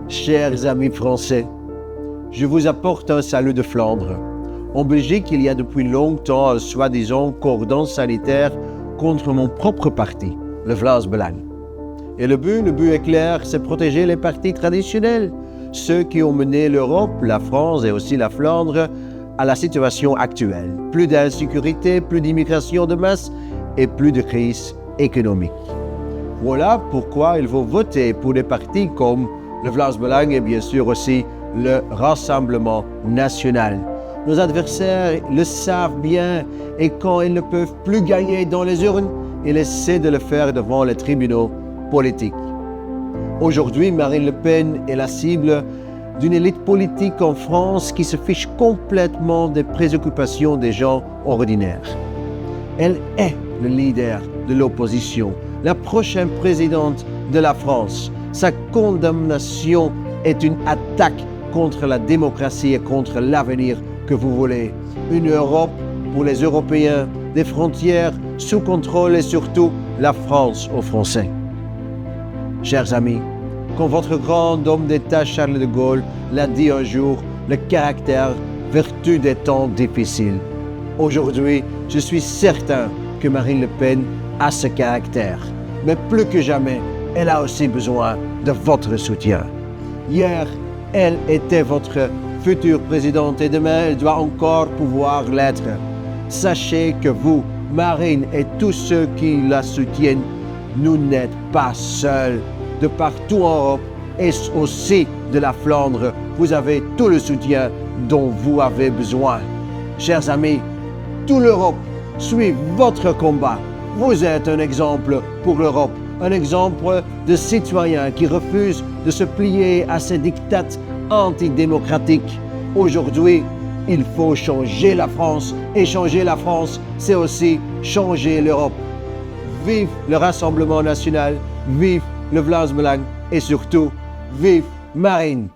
Chers amis français, je vous apporte un salut de Flandre. En Belgique, il y a depuis longtemps un soi-disant cordon sanitaire contre mon propre parti, le Vlaams Belang. Et le but est clair, c'est protéger les partis traditionnels, ceux qui ont mené l'Europe, la France et aussi la Flandre à la situation actuelle. Plus d'insécurité, plus d'immigration de masse et plus de crise économique. Voilà pourquoi il faut voter pour des partis comme le Vlaams Belang et bien sûr aussi le Rassemblement national. Nos adversaires le savent bien et quand ils ne peuvent plus gagner dans les urnes, ils essaient de le faire devant les tribunaux politiques. Aujourd'hui, Marine Le Pen est la cible d'une élite politique en France qui se fiche complètement des préoccupations des gens ordinaires. Elle est le leader de l'opposition, la prochaine présidente de la France. Sa condamnation est une attaque contre la démocratie et contre l'avenir que vous voulez. Une Europe pour les Européens, des frontières sous contrôle et surtout la France aux Français. Chers amis, quand votre grand homme d'État Charles de Gaulle l'a dit un jour, le caractère, vertu des temps difficiles. Aujourd'hui, je suis certain que Marine Le Pen a ce caractère. Mais plus que jamais, elle a aussi besoin de votre soutien. Hier, elle était votre future présidente et demain, elle doit encore pouvoir l'être. Sachez que vous, Marine et tous ceux qui la soutiennent, nous n'êtes pas seuls. De partout en Europe et aussi de la Flandre, vous avez tout le soutien dont vous avez besoin. Chers amis, toute l'Europe suit votre combat. Vous êtes un exemple pour l'Europe, un exemple de citoyen qui refuse de se plier à ces diktats antidémocratiques. Aujourd'hui, il faut changer la France et changer la France, c'est aussi changer l'Europe. Vive le Rassemblement national, vive le Vlaams Belang et surtout, vive Marine!